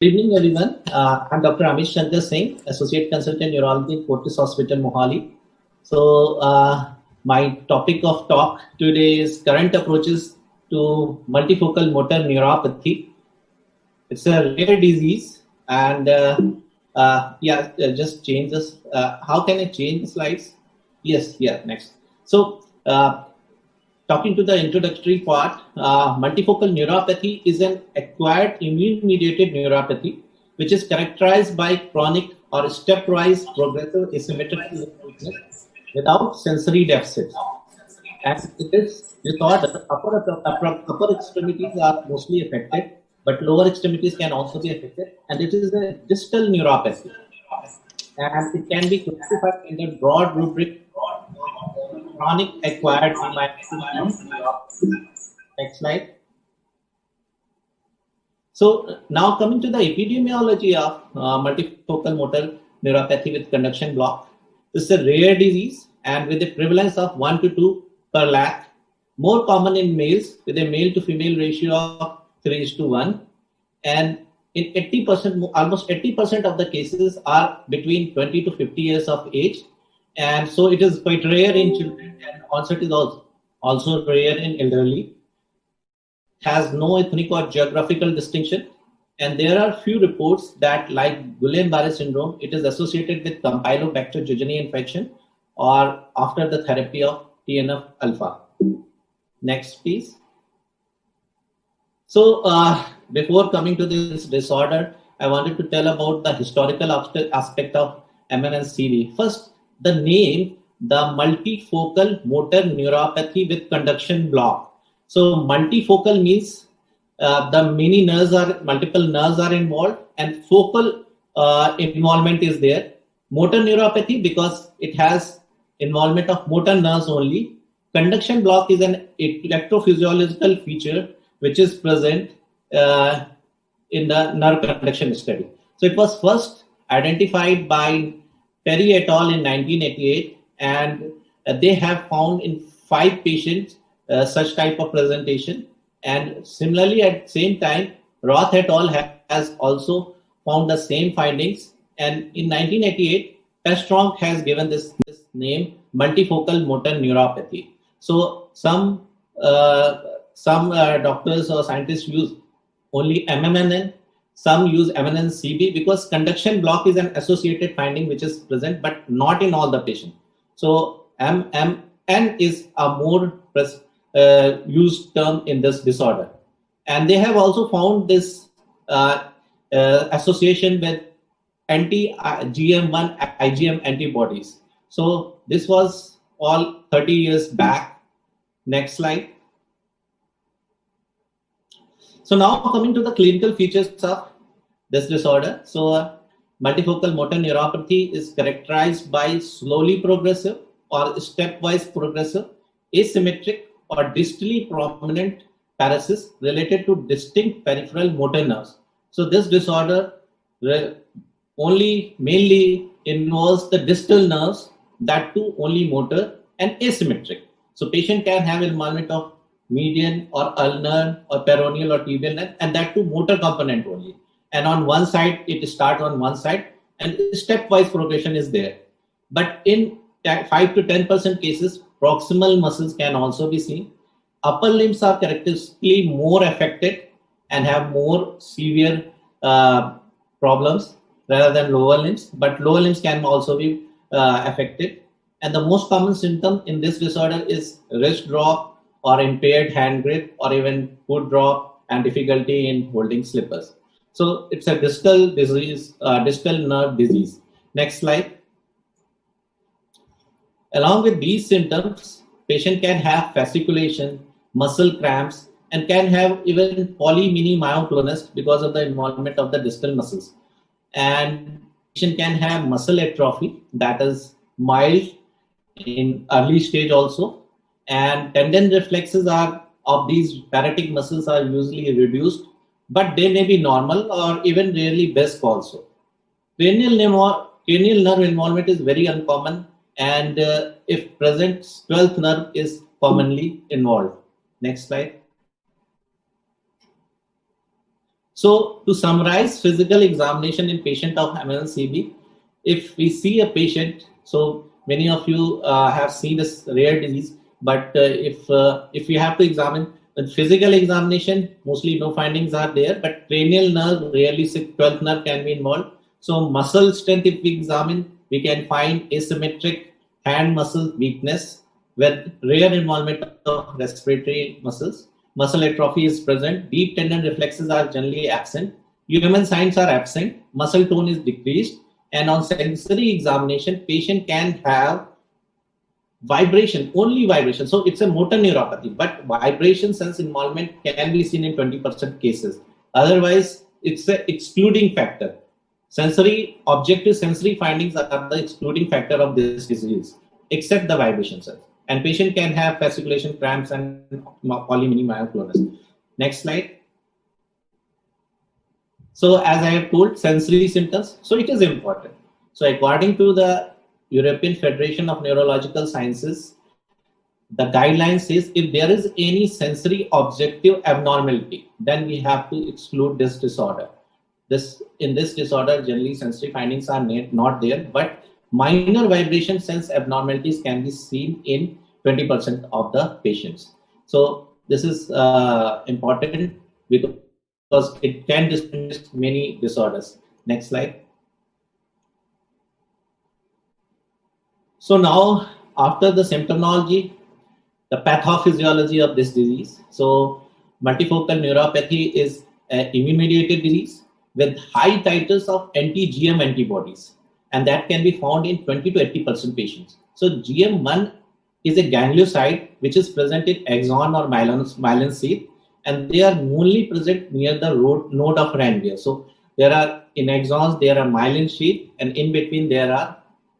Good evening, everyone. I'm Dr. Amish Shankar Singh, Associate Consultant Neurology, Fortis Hospital, Mohali. My topic of talk today is current approaches to multifocal motor neuropathy. It's a rare disease, and just change this. How can I change the slides? Yes, yeah, next. Talking to the introductory part, multifocal neuropathy is an acquired immune-mediated neuropathy, which is characterized by chronic or stepwise progressive asymmetrical weakness without sensory deficits. And in this disorder, upper extremities are mostly affected, but lower extremities can also be affected. And it is a distal neuropathy. And it can be classified in the broad rubric chronic acquired immune neuropathy. Next slide. So now coming to the epidemiology of multifocal motor neuropathy with conduction block. This is a rare disease and with a prevalence of 1 to 2 per lakh. More common in males with a male to female ratio of 3:1. And in 80%, almost 80% of the cases are between 20 to 50 years of age. And so it is quite rare in children, and onset is also rare in elderly. Has no ethnic or geographical distinction, and there are few reports that, like Guillain-Barré syndrome, it is associated with Campylobacter jejuni infection or after the therapy of TNF-alpha. Next, please. So, before coming to this disorder, I wanted to tell about the historical aspect of MNS-CV. First, the name, the multifocal motor neuropathy with conduction block. So multifocal means the multiple nerves are involved, and focal involvement is there. Motor neuropathy because it has involvement of motor nerves only. Conduction block is an electrophysiological feature which is present in the nerve conduction study. So it was first identified by Perry et al. In 1988, and they have found in 5 patients such type of presentation. And similarly, at the same time, Roth et al. Has also found the same findings. And in 1988, Pestronk has given this name multifocal motor neuropathy. So some doctors or scientists use only MMNN. Some use MNN-CB because conduction block is an associated finding which is present, but not in all the patients. So MMN is a more used term in this disorder. And they have also found this association with anti-GM1 IgM antibodies. So this was all 30 years back. Next slide. So now coming to the clinical features of this disorder. So multifocal motor neuropathy is characterized by slowly progressive or stepwise progressive, asymmetric or distally prominent paresis related to distinct peripheral motor nerves. So this disorder mainly involves the distal nerves, that too only motor, and asymmetric. So patient can have involvement of median or ulnar or peroneal or tibial nerve, and that too motor component only. And on one side, it starts on one side, and stepwise progression is there. But in 5 to 10% cases, proximal muscles can also be seen. Upper limbs are characteristically more affected and have more severe problems rather than lower limbs, but lower limbs can also be affected. And the most common symptom in this disorder is wrist drop or impaired hand grip or even foot drop and difficulty in holding slippers. So it's a distal disease, distal nerve disease. Next slide. Along with these symptoms, patient can have fasciculation, muscle cramps, and can have even polymini myoclonus because of the involvement of the distal muscles. And patient can have muscle atrophy that is mild in early stage also. And tendon reflexes are of these paretic muscles are usually reduced, but they may be normal or even rarely BESC also. Cranial nerve involvement is very uncommon, and if present, 12th nerve is commonly involved. Next slide. So to summarize physical examination in patient of MNCB, if we see a patient, so many of you have seen this rare disease, but if we have to examine with physical examination, mostly no findings are there, but cranial nerve, rarely 12th nerve can be involved. So muscle strength, if we examine, we can find asymmetric hand muscle weakness with rare involvement of respiratory muscles. Muscle atrophy is present. Deep tendon reflexes are generally absent. Human signs are absent. Muscle tone is decreased. And on sensory examination, patient can have vibration, only vibration. So it's a motor neuropathy, but vibration sense involvement can be seen in 20% cases. Otherwise, it's an excluding factor. Sensory, objective sensory findings are the excluding factor of this disease, except the vibration sense. And patient can have fasciculation cramps and polymini myoclonus. Next slide. So as I have told, sensory symptoms, so it is important. So according to the European Federation of Neurological Sciences, the guideline says if there is any sensory objective abnormality, then we have to exclude this disorder. In this disorder, generally sensory findings are not there, but minor vibration sense abnormalities can be seen in 20% of the patients. So this is important because it can distinguish many disorders. Next slide. So now, after the symptomology, the pathophysiology of this disease. So multifocal neuropathy is an immune-mediated disease with high titers of anti-GM antibodies, and that can be found in 20 to 80% patients. So GM1 is a ganglioside which is present in axon or myelin sheath, and they are only present near the node of Ranvier. So there are in axons there are myelin sheath, and in between there are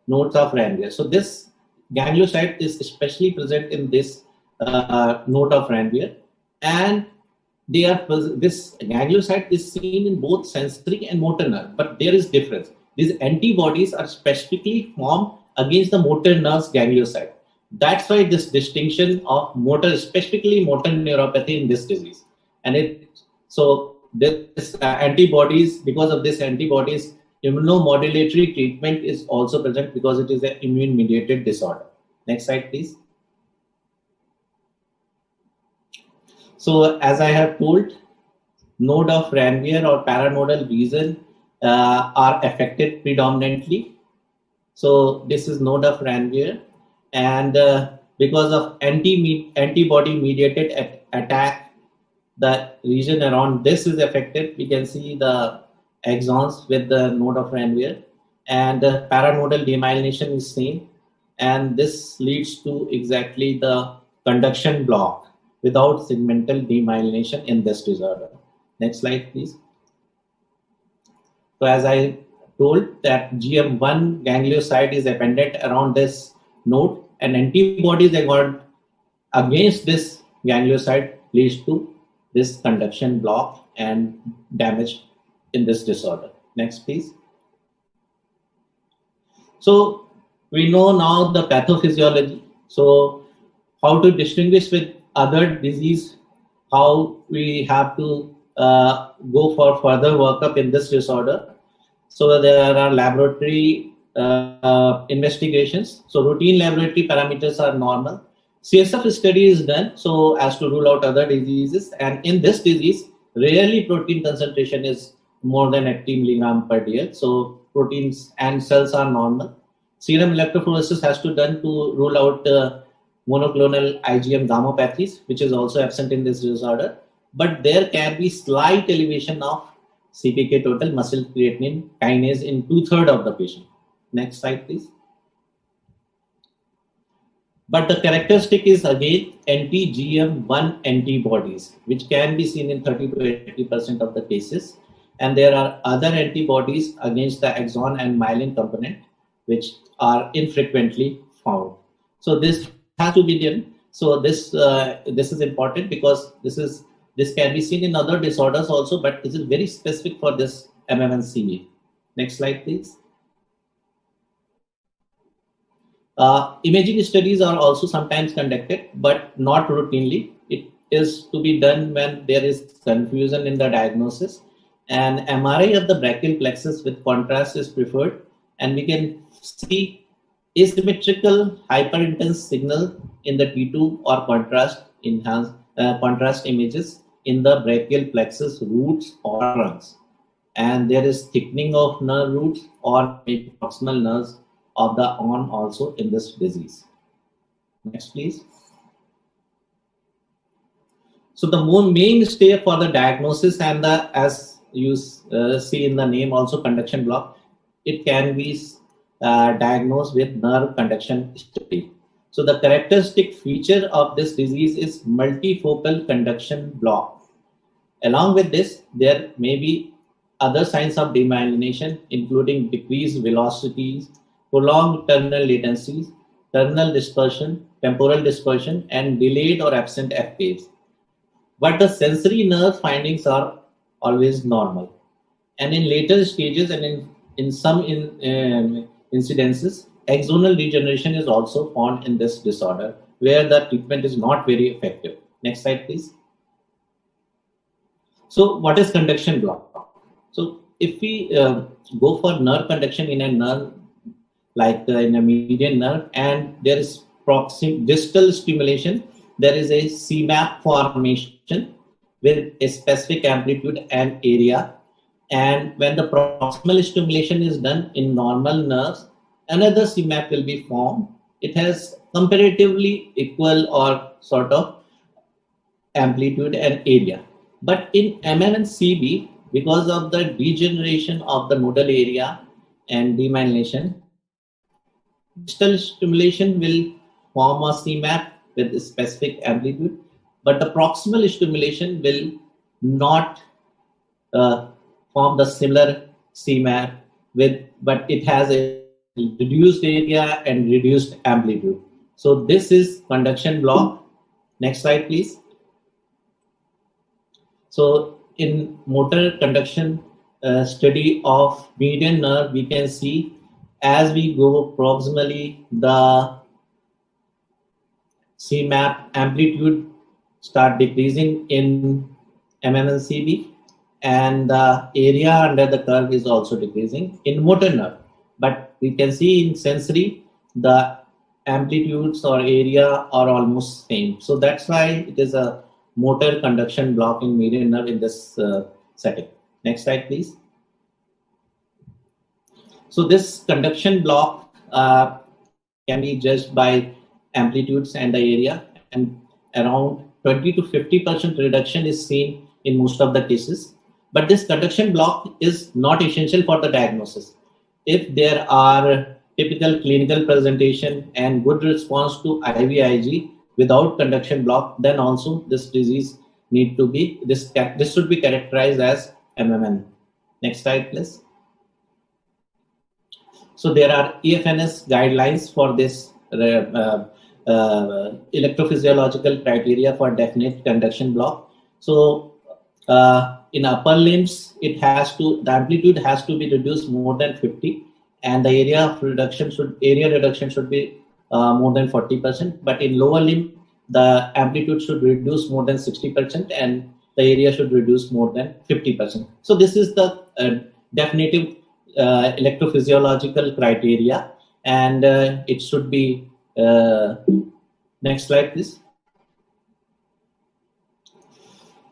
nodes of Ranvier. So this ganglioside is especially present in this node of Ranvier, and this ganglioside is seen in both sensory and motor nerve, but there is difference. These antibodies are specifically formed against the motor nerve's ganglioside. That's why this distinction of motor, specifically motor neuropathy in this disease. And this antibodies, because of this antibodies, immunomodulatory treatment is also present because it is an immune-mediated disorder. Next slide, please. So as I have told, node of Ranvier or paranodal region are affected predominantly. So this is node of Ranvier, and because of antibody-mediated attack, the region around this is affected. We can see the axons with the node of Ranvier, and paranodal demyelination is seen, and this leads to exactly the conduction block without segmental demyelination in this disorder. Next slide, please. So as I told that GM1 ganglioside is appended around this node, and antibodies against this ganglioside leads to this conduction block and damage in this disorder. Next, please. So we know now the pathophysiology. So how to distinguish with other disease, how we have to go for further workup in this disorder. So there are laboratory investigations. So routine laboratory parameters are normal. CSF study is done so as to rule out other diseases. And in this disease, rarely protein concentration is more than 80 milligram per dl. So proteins and cells are normal. Serum electrophoresis has to done to rule out monoclonal IgM gammopathies, which is also absent in this disorder. But there can be slight elevation of CPK total muscle creatinine kinase in 2/3 of the patient. Next slide, please. But the characteristic is again anti-GM1 antibodies, which can be seen in 30 to 80% of the cases. And there are other antibodies against the axon and myelin component, which are infrequently found. So this has to be done. So this is important because this can be seen in other disorders also, but this is very specific for this MMNCB. Next slide, please. Imaging studies are also sometimes conducted, but not routinely. It is to be done when there is confusion in the diagnosis. And MRI of the brachial plexus with contrast is preferred, and we can see asymmetrical hyperintense signal in the T2 or contrast images in the brachial plexus roots or trunks. And there is thickening of nerve roots or maybe proximal nerves of the arm also in this disease. Next, please. So the mainstay for the diagnosis and the, as you see in the name also, conduction block, it can be diagnosed with nerve conduction study. So the characteristic feature of this disease is multifocal conduction block. Along with this, there may be other signs of demyelination, including decreased velocities, prolonged terminal latencies, terminal dispersion, temporal dispersion, and delayed or absent F waves. But the sensory nerve findings are always normal. And in later stages and in some incidences, axonal degeneration is also found in this disorder, where the treatment is not very effective. Next slide, please. So what is conduction block? So if we go for nerve conduction in a nerve, like in a median nerve, and there is distal stimulation, there is a CMAP formation with a specific amplitude and area. And when the proximal stimulation is done in normal nerves, another CMAP will be formed. It has comparatively equal or sort of amplitude and area. But in MM and CB, because of the degeneration of the nodal area and demyelination, distal stimulation will form a CMAP with a specific amplitude, but the proximal stimulation will not form the similar CMAP but it has a reduced area and reduced amplitude. So this is conduction block. Next slide, please. So in motor conduction study of median nerve, we can see as we go proximally, the CMAP amplitude start decreasing in MMNCB, and the area under the curve is also decreasing in motor nerve. But we can see in sensory, the amplitudes or area are almost same. So that's why it is a motor conduction block in median nerve in this setting. Next slide, please. So this conduction block can be judged by amplitudes and the area, and around 20 to 50% reduction is seen in most of the cases. But this conduction block is not essential for the diagnosis. If there are typical clinical presentation and good response to IVIG without conduction block, then also this disease need to be, this should be characterized as MMN. Next slide, please. So there are EFNS guidelines for this electrophysiological criteria for definite conduction block. So in upper limbs, it has to, the amplitude has to be reduced more than 50, and the area reduction should be more than 40%. But in lower limb, the amplitude should reduce more than 60%, and the area should reduce more than 50%. So this is the definitive electrophysiological criteria, and it should be next slide, please.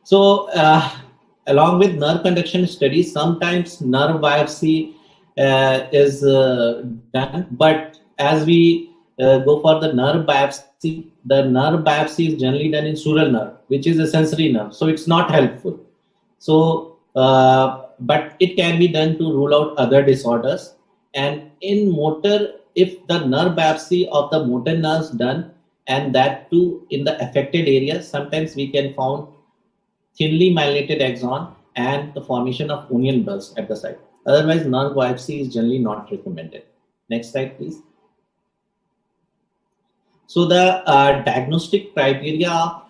So along with nerve conduction studies, sometimes nerve biopsy is done, but as we go for the nerve biopsy is generally done in sural nerve, which is a sensory nerve, so it's not helpful. So but it can be done to rule out other disorders. And in motor, if the nerve biopsy of the motor nerves done, and that too in the affected area, sometimes we can found thinly myelinated axon and the formation of onion bursts at the site. Otherwise, nerve biopsy is generally not recommended. Next slide, please. So the diagnostic criteria of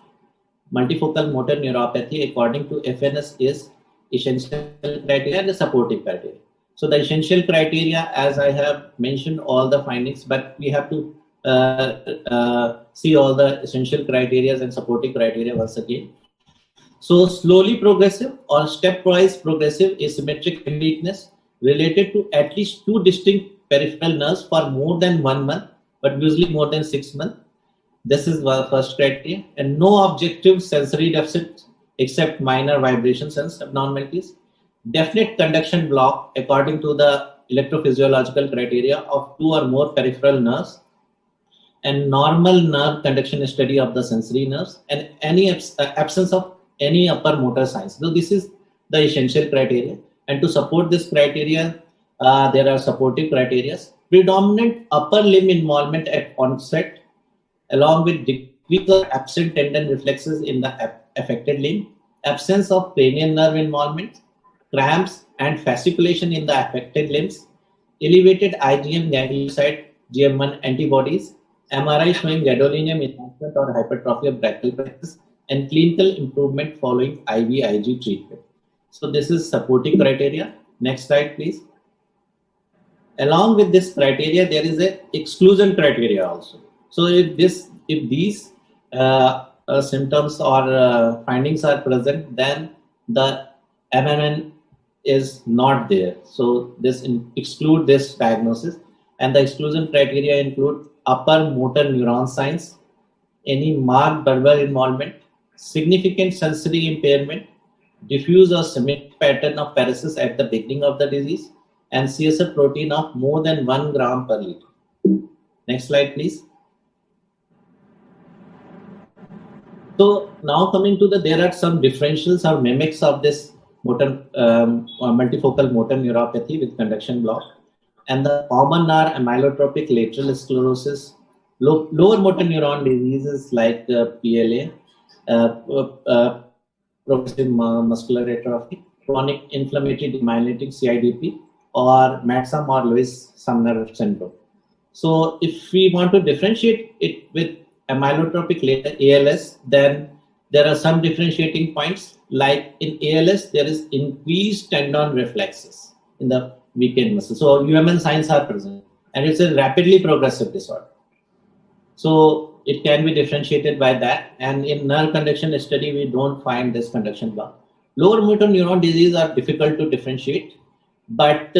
multifocal motor neuropathy according to FNS is essential criteria and the supportive criteria. So the essential criteria, as I have mentioned all the findings, but we have to see all the essential criteria and supportive criteria once again. So slowly progressive or stepwise progressive asymmetric weakness related to at least two distinct peripheral nerves for more than 1 month, but usually more than 6 months. This is the first criteria. And no objective sensory deficit except minor vibrations and abnormalities. Definite conduction block according to the electrophysiological criteria of two or more peripheral nerves, and normal nerve conduction study of the sensory nerves, and any absence of any upper motor signs. So this is the essential criteria. And to support this criteria, there are supportive criteria. Predominant upper limb involvement at onset, along with decrease of absent tendon reflexes in the affected limb, absence of cranial nerve involvement, cramps and fasciculation in the affected limbs, elevated IgM ganglioside GM1 antibodies, MRI showing gadolinium enhancement or hypertrophy of brachial plexus, and clinical improvement following IVIG treatment. So this is supporting criteria. Next slide, please. Along with this criteria, there is a exclusion criteria also. So if these symptoms or findings are present, then the MMN is not there. So this exclude this diagnosis, and the exclusion criteria include upper motor neuron signs, any marked verbal involvement, significant sensory impairment, diffuse or symmetric pattern of paresis at the beginning of the disease, and CSF protein of more than 1 gram per liter. Next slide, please. So now coming to there are some differentials or mimics of this motor multifocal motor neuropathy with conduction block. And the common are amylotropic lateral sclerosis, lower motor neuron diseases like PLA, progressive muscular atrophy, chronic inflammatory demyelinating CIDP, or Matsam or Lewis-Sumner syndrome. So if we want to differentiate it with amylotropic lateral ALS, then there are some differentiating points. Like in ALS, there is increased tendon reflexes in the weakened muscle. So UMN signs are present, and it's a rapidly progressive disorder. So it can be differentiated by that. And in nerve conduction study, we don't find this conduction block. Lower motor neuron disease are difficult to differentiate, but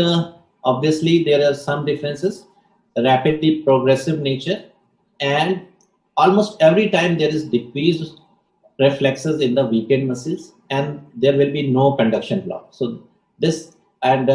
obviously there are some differences, rapidly progressive nature, and almost every time there is decreased reflexes in the weakened muscles, and there will be no conduction block. So this can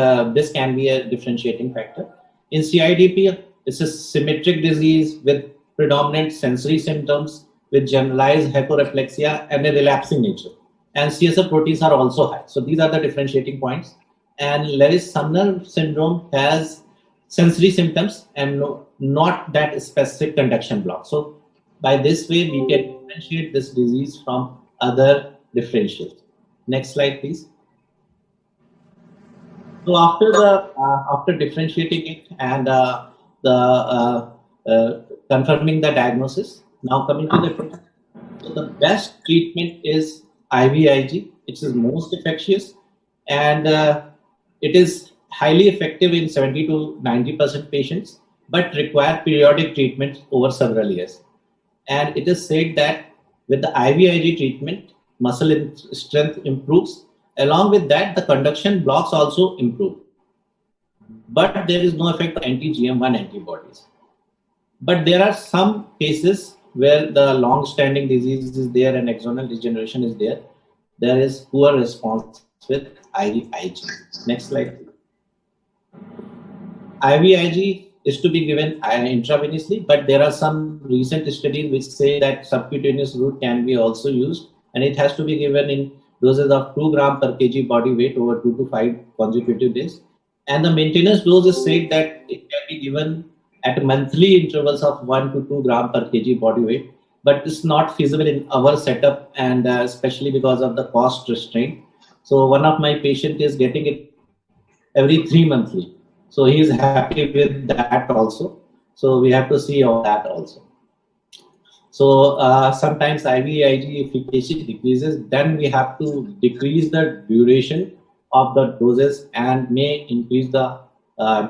be a differentiating factor. In CIDP, it's a symmetric disease with predominant sensory symptoms, with generalized hyporeflexia and a relapsing nature. And CSF proteins are also high. So these are the differentiating points. And Lewis-Sumner syndrome has sensory symptoms and not that specific conduction block. So by this way, we can differentiate this disease from other differentials. Next slide, please. So after differentiating it and confirming the diagnosis, now coming to the treatment. So the best treatment is IVIG. It is most efficacious, and it is highly effective in 70 to 90% patients, but require periodic treatment over several years. And it is said that with the IVIG treatment, muscle strength improves. Along with that, the conduction blocks also improve. But there is no effect on anti-GM1 antibodies. But there are some cases where the long-standing disease is there and axonal degeneration is there. There is poor response with IVIG. Next slide. IVIG is to be given intravenously, but there are some recent studies which say that subcutaneous route can be also used, and it has to be given in doses of 2 gram per kg body weight over 2 to 5 consecutive days. And the maintenance dose is said that it can be given at monthly intervals of 1 to 2 gram per kg body weight, but it's not feasible in our setup, and especially because of the cost restraint. So one of my patients is getting it every 3 monthly. So he is happy with that also. So we have to see all that also. So sometimes IVIG efficacy decreases, then we have to decrease the duration of the doses and may increase the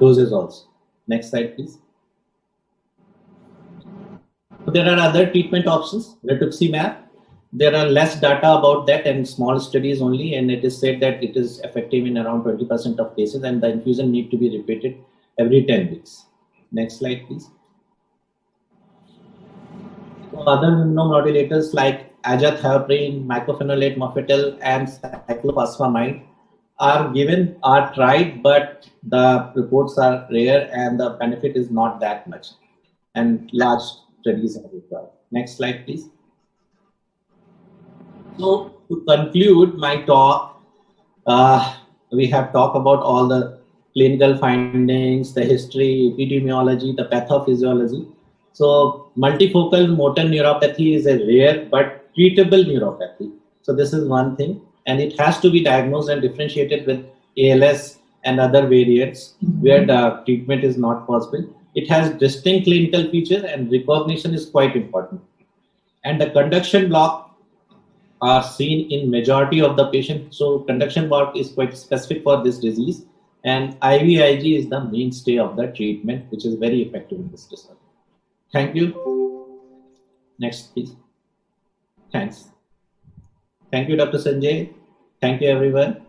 doses also. Next slide, please. So there are other treatment options. Rituximab there are less data about that and small studies only, and it is said that it is effective in around 20% of cases, and the infusion need to be repeated every 10 weeks. Next slide, please. So other immunomodulators like azathioprine, mycophenolate mofetil, and cyclophosphamide are tried, but the reports are rare and the benefit is not that much, and large studies are required. Next slide, please. So to conclude my talk, we have talked about all the clinical findings, the history, epidemiology, the pathophysiology. So multifocal motor neuropathy is a rare but treatable neuropathy. So this is one thing, and it has to be diagnosed and differentiated with ALS and other variants where the treatment is not possible. It has distinct clinical features and recognition is quite important. And the conduction block are seen in majority of the patient. So conduction block is quite specific for this disease, and IVIG is the mainstay of the treatment, which is very effective in this disorder. Thank you. Next, please. Thanks. Thank you, Dr. Sanjay. Thank you, everyone.